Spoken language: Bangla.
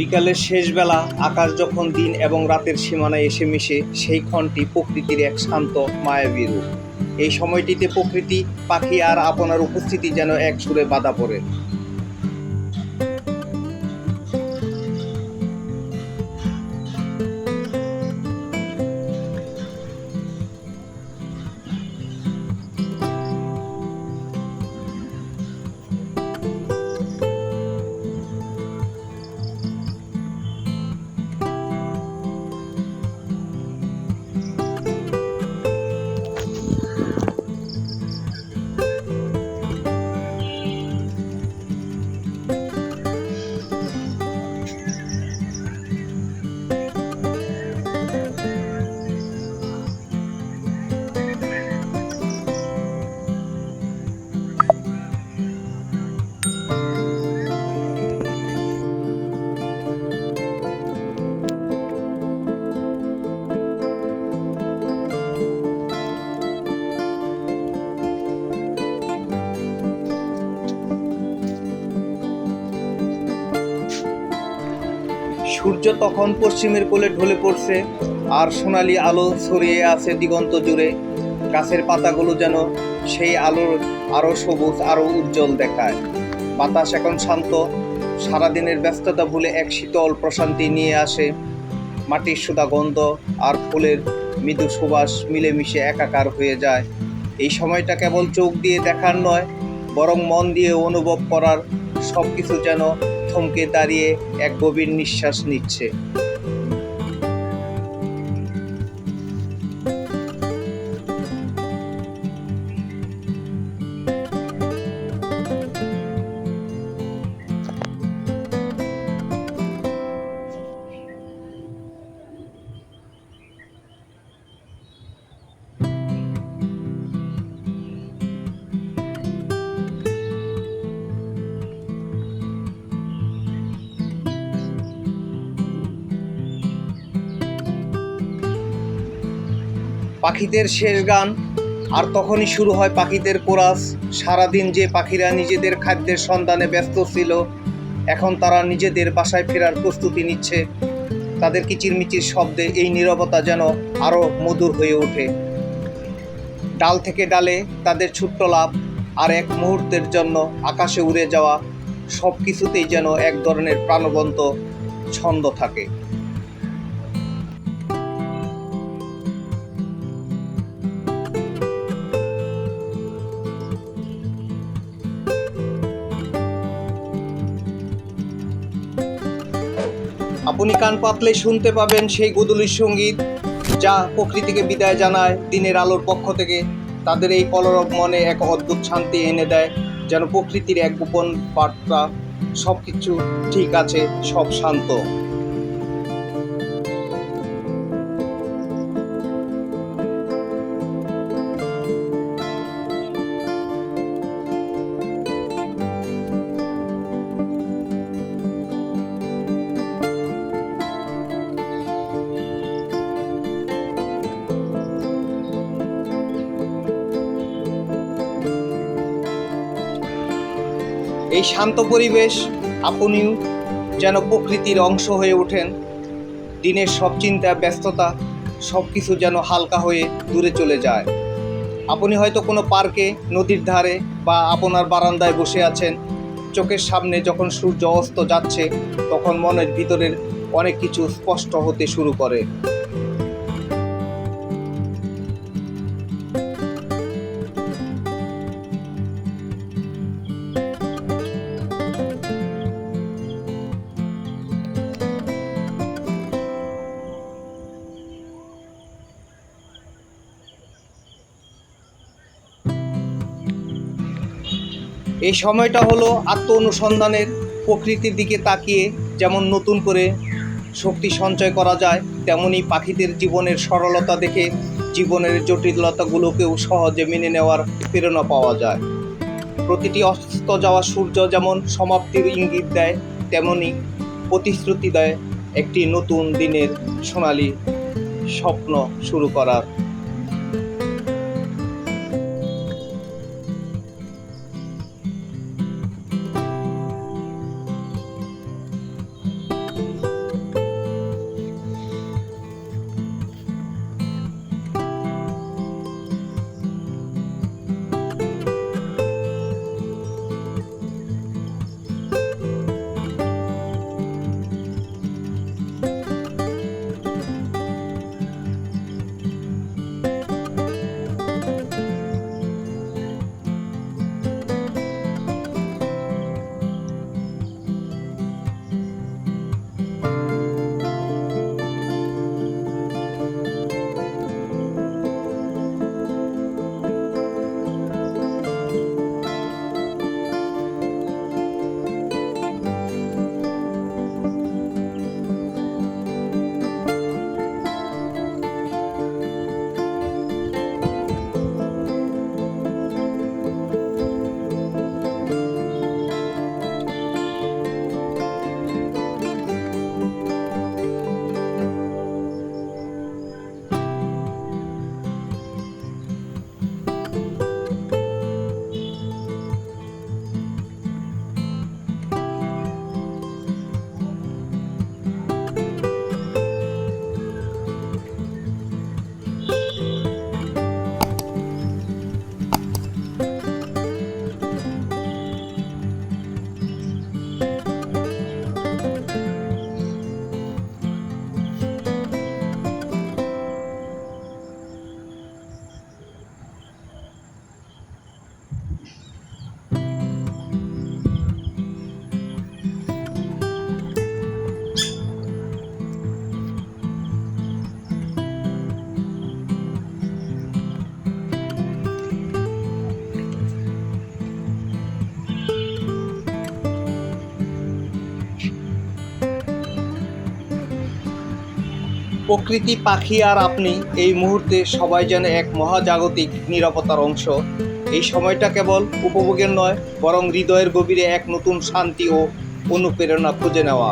বিকালের শেষ বেলা আকাশ যখন দিন এবং রাতের সীমানায় এসে মিশে, সেই ক্ষণটি প্রকৃতির এক শান্ত মায়াবী রূপ। এই সময়টিতে প্রকৃতি, পাখি আর আপনার উপস্থিতি যেন এক সুরে বাঁধা পড়ে। সূর্য তখন পশ্চিমের কোলে ঢলে পড়ছে, আর সোনালি আলো ছড়িয়ে আছে দিগন্ত জুড়ে। গাছের পাতাগুলো যেন সেই আলোর আরো সবুজ, আরো উজ্জ্বল দেখায়। বাতাস এখন শান্ত, সারাদিনের ব্যস্ততা ভুলে এক শীতল প্রশান্তি নিয়ে আসে। মাটির সুদা গন্ধ আর ফুলের মৃদু সুবাস মিলেমিশে একাকার হয়ে যায়। এই সময়টা কেবল চোখ দিয়ে দেখার নয়, বরং মন দিয়ে অনুভব করার। সব কিছু যেন থমকে দাঁড়িয়ে এক গভীর নিঃশ্বাস নিচ্ছে। পাখিদের শেষ গান, আর তখনই শুরু হয় পাখিদের কোরাস। সারাদিন যে পাখিরা নিজেদের খাদ্যের সন্ধানে ব্যস্ত ছিল, এখন তারা নিজেদের বাসায় ফেরার প্রস্তুতি নিচ্ছে। তাদের কিচিরমিচির শব্দে এই নীরবতা যেন আরও মধুর হয়ে ওঠে। ডাল থেকে ডালে তাদের ছোট্ট লাফ, আর এক মুহূর্তের জন্য আকাশে উড়ে যাওয়া, সব কিছুতেই যেন এক ধরনের প্রাণবন্ত ছন্দ থাকে। আপনি কান পাতলেই শুনতে পাবেন সেই গোধূলির সঙ্গীত, যা প্রকৃতিকে বিদায় জানায় দিনের আলোর পক্ষ থেকে। তাদের এই কলরব মনে এক অদ্ভুত শান্তি এনে দেয়, যেন প্রকৃতির এক গোপন বার্তা, সব কিছু ঠিক আছে, সব শান্ত। এই শান্ত পরিবেশ, আপনিও যেন প্রকৃতির অংশ হয়ে ওঠেন। দিনের সব চিন্তা, ব্যস্ততা, সব কিছু যেন হালকা হয়ে দূরে চলে যায়। আপনি হয়তো কোনো পার্কে, নদীর ধারে বা আপনার বারান্দায় বসে আছেন। চোখের সামনে যখন সূর্য অস্ত যাচ্ছে, তখন মনের ভিতরের অনেক কিছু স্পষ্ট হতে শুরু করে। এই সময়টা হলো আত্ম অনুসন্ধানের। প্রকৃতির দিকে তাকিয়ে যেমন নতুন করে শক্তি সঞ্চয় করা যায়, তেমনি পাখিদের জীবনের সরলতা দেখে জীবনের জটিলতাগুলোকেও সহজে মেনে নেওয়ার প্রেরণা পাওয়া যায়। প্রতিটি অস্ত যাওয়া সূর্য যেমন সমাপ্তির ইঙ্গিত দেয়, তেমনি প্রতিশ্রুতি দেয় একটি নতুন দিনের সোনালি স্বপ্ন শুরু করার। প্রকৃতি, পাখি আর আপনি এই মুহূর্তে সবাই যেন এক মহাজাগতিক নিরাপত্তার অংশ। এই সময়টা কেবল উপভোগের নয়, বরং হৃদয়ের গভীরে এক নতুন শান্তি ও অনুপ্রেরণা খুঁজে নেওয়া।